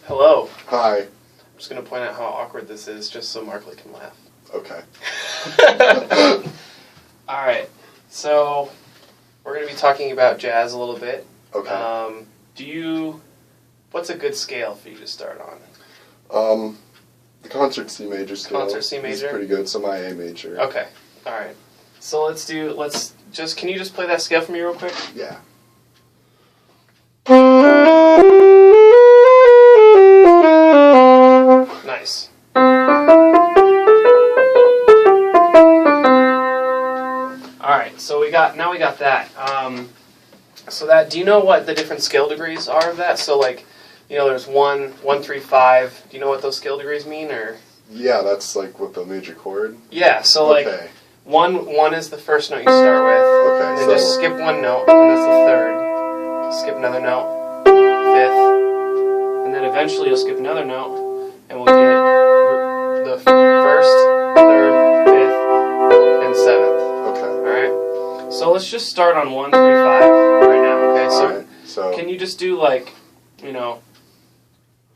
Hello. Hi. I'm just going to point out how awkward this is just so Markley can laugh. Okay. Alright, so we're going to be talking about jazz a little bit. Okay. What's a good scale for you to start on? The concert C major scale. Concert C major? Is pretty good, so my A major. Okay, alright. So can you just play that scale for me real quick? Yeah. Nice. Alright, so we got that. Do you know what the different scale degrees are of that? So there's 1, 1, 3, 5. Do you know what those scale degrees mean, or? Yeah, that's like with the major chord. Yeah, so Okay. one is the first note you start with. Okay, And then so just skip one note, and that's the third. Skip another note, fifth. And then eventually you'll skip another note, and we'll get the first, third, fifth, and seventh. Okay. Alright? So let's just start on 1, 3, 5 right now, okay? Alright, so Can you just do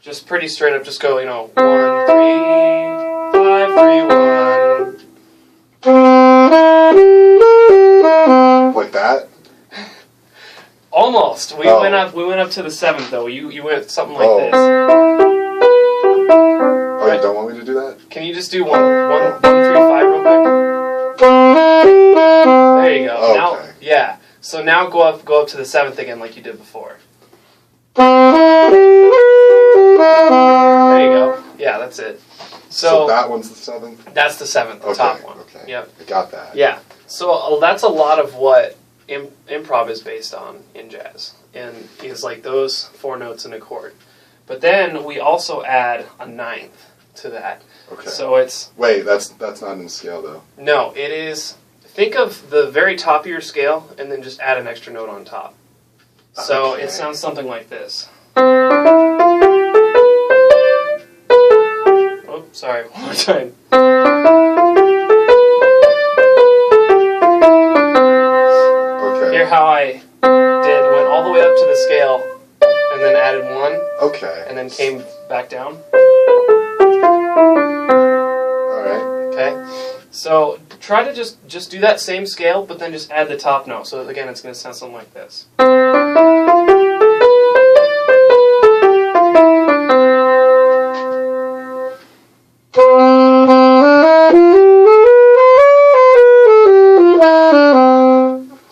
just pretty straight up, just go, 1, 3, 5, 3, 1. like that? Almost. We Oh. went up to the seventh though. You went something like Oh. this. Oh, you don't want me to do that? Can you just do 1, 1, 3, 5 real quick? There you go. Okay. Now, yeah. So now go up to the seventh again, like you did before. There you go. Yeah, that's it. So that one's the seventh? That's the seventh, the top one. Okay. Yep. I got that. Yeah. So that's a lot of what improv is based on in jazz, and is like those 4 notes in a chord. But then we also add a ninth to that. Okay. So it's Wait, that's not in scale though. no, it is. Think of the very top of your scale, and then just add an extra note on top. So Okay. it sounds something like this. Oh, sorry. One more time. Okay. Hear how I went all the way up to the scale, and then added 1, Okay. and then came back down. Alright. Okay? So try to just do that same scale, but then just add the top note. So again, it's going to sound something like this.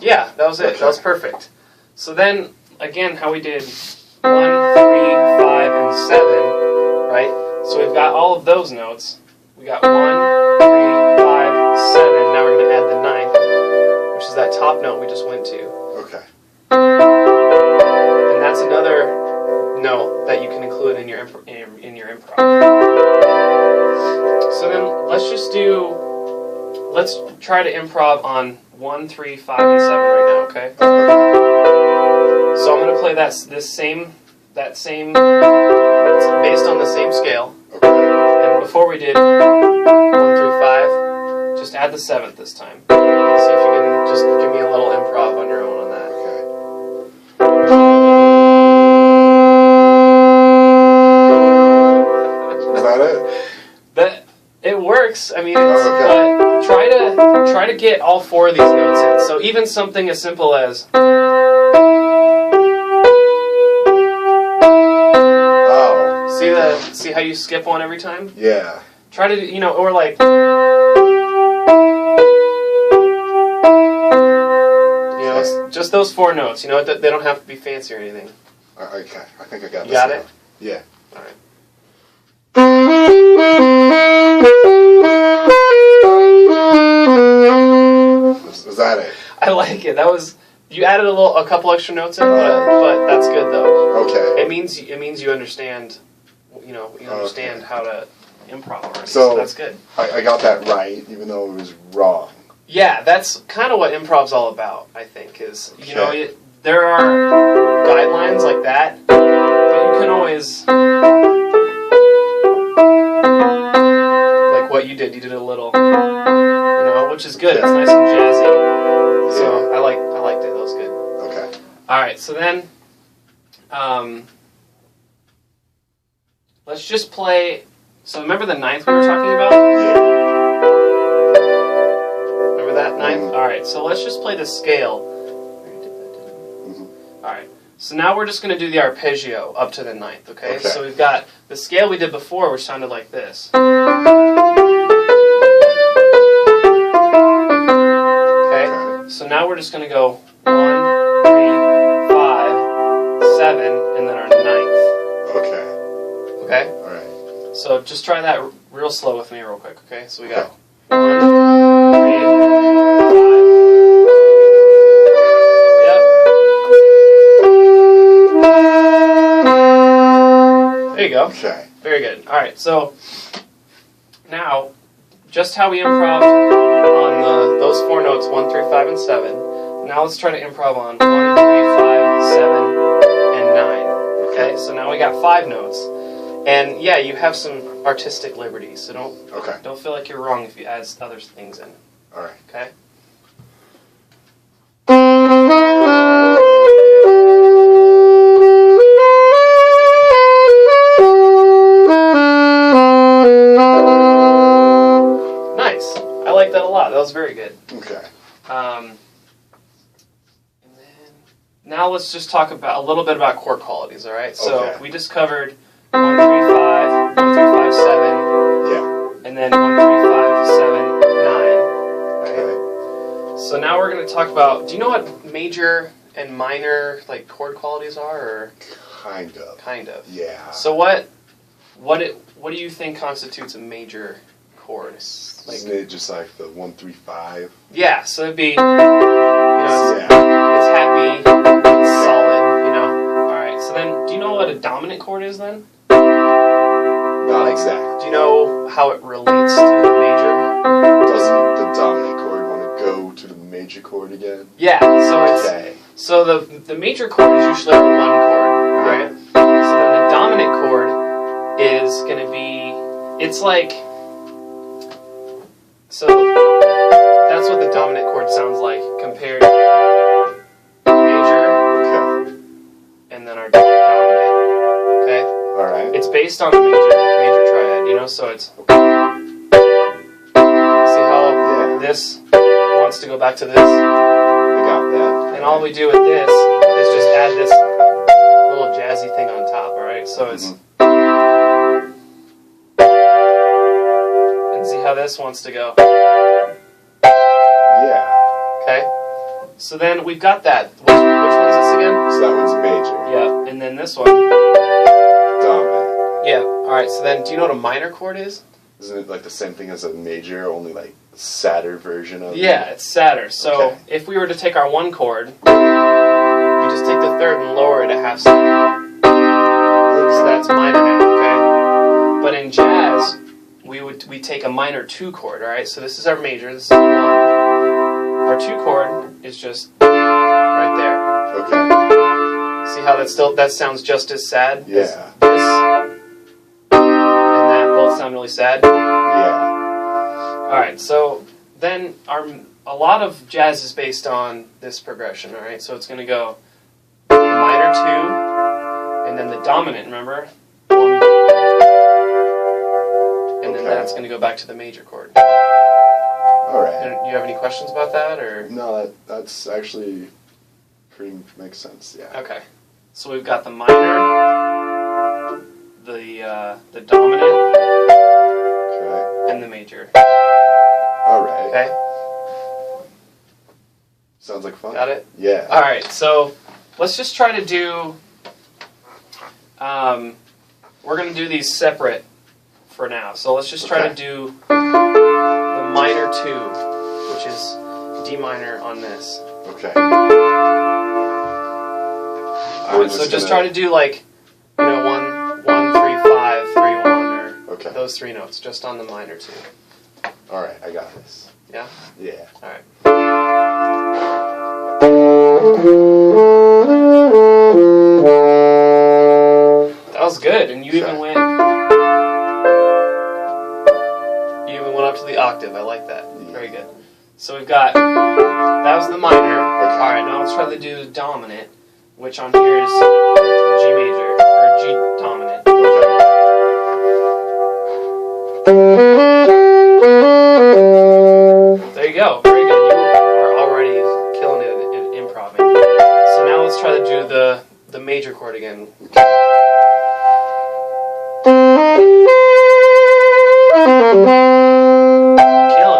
Yeah, that was it. Okay. That was perfect. So then, again, how we did 1, 3, 5, and 7, right? So we've got all of those notes. We got 1, 3, 5, 7. Now we're going to add the ninth, which is that top note we just went to. Okay. And that's another note that you can include in your improv. So then let's try to improv on 1, 3, 5, and 7 right now, okay? So I'm going to play it's based on the same scale. Okay. And before we did 1, 3, 5, just add the seventh this time. See if you can just give me a little improv on your own on that. Okay. Is that it? It works. I mean, Okay. but try to get all 4 of these notes in. So even something as simple as Oh. see how you skip one every time? Yeah. Try to or like just those 4 notes. They don't have to be fancy or anything. Okay. I think I got this. You got now. it? Yeah. All right. Is that it? I like it. You added a couple extra notes in, but that's good though. Okay. It means you understand. You understand Okay. how to improv already. So That's good. I got that right, even though it was wrong. Yeah, that's kind of what improv's all about. I think is Okay. there are guidelines like that, but you can always like what you did. You did a little, which is good. It's nice and jazzy. So I liked it. That was good. Okay. All right. So then, let's just play. So remember the ninth we were talking about? Yeah. Remember that ninth? Mhm. All right. So let's just play the scale. Mhm. All right. So now we're just going to do the arpeggio up to the ninth. Okay. Okay. So we've got the scale we did before, which sounded like this. Okay. So now we're just going to go 1, 3, 5, 7, and then our ninth. Okay. Okay. All right. So just try that real slow with me real quick, okay? So we got Okay. 1, 3, 5. Yep. There you go. Okay. Very good. All right, so now, just how we improv on those four notes, 1, 3, 5, and 7, now let's try to improv on 1, 3, 5, 7, and 9. Okay, so now we got 5 notes. And yeah, you have some artistic liberty, so Okay. don't feel like you're wrong if you add other things in. All right. Okay. Nice. I like that a lot. That was very good. Okay. And then now let's just talk about a little bit about chord qualities. All right. So Okay. we just covered 1, 3, 5, 1, 3, 5, 7. Yeah. And then 1, 3, 5, 7, 9. Okay. Right? So now we're going to talk about. Do you know what major and minor like chord qualities are, or Kind of. kind of? Yeah. So what do you think constitutes a major chord? Like, Isn't it just like the 1, 3, 5? yeah. So it'd be, you know, Yeah. it's happy, it's solid. You know. All right. So then, do you know what a dominant chord is then? Not exact. Do you know how it relates to the major? Doesn't the dominant chord want to go to the major chord again? Yeah. So it's. Okay. So the major chord is usually the 1 chord, right? So then the dominant chord is going to be, it's like, so that's what the dominant chord sounds like compared to major Okay. and then our dominant, okay? All right. It's based on the major triad, you know, so it's, see how Yeah. this wants to go back to this? I got that. And all we do with this is just add this little jazzy thing on top, alright? So it's... And see how this wants to go. Yeah. Okay? So then we've got that. Which one's this again? So that one's major. Yeah. And then this one. Dominant. Yeah. Alright, so then do you know what a minor chord is? Isn't it like the same thing as a major, only like sadder version of it? Yeah, it's sadder. So Okay. if we were to take our 1 chord, we just take the third and lower it a half step. So that's minor now, okay? But in jazz, we take a minor 2 chord, alright? So this is our major, this is 1. Our 2 chord is just right there. Okay. See how that sounds just as sad as Yeah. this and that both sound really sad? Yeah. Alright, so then a lot of jazz is based on this progression, alright? So it's going to go minor 2, and then the dominant, remember? 1, and then Okay. that's going to go back to the major chord. All right. And you have any questions about that, or? No, that's actually pretty makes sense. Yeah. Okay. So we've got the minor, the dominant, Okay. and the major. All right. Okay? Sounds like fun. Got it? Yeah. Alright, so let's just try to do, we're going to do these separate for now. So let's just try to do the minor 2, which is D minor on this. Okay. Alright, so just try to do like, 1, 1, 3, 5, 3, 1, or Okay. those 3 notes, just on the minor 2. All right. I got this. Yeah? Yeah. Alright. That was good, and you even went up to the octave. I like that. Very good. So we've got, that was the minor. Alright, now let's try to do the dominant, which on here is G major, or G dominant. Okay. There you go. Very good. You are already killing it at improv. So now let's try to do the major chord again. Killing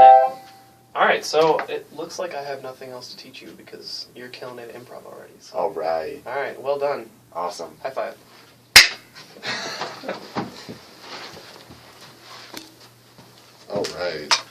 it. Alright, so it looks like I have nothing else to teach you because you're killing it at improv already. So. Alright. Alright, well done. Awesome. High five. Alright.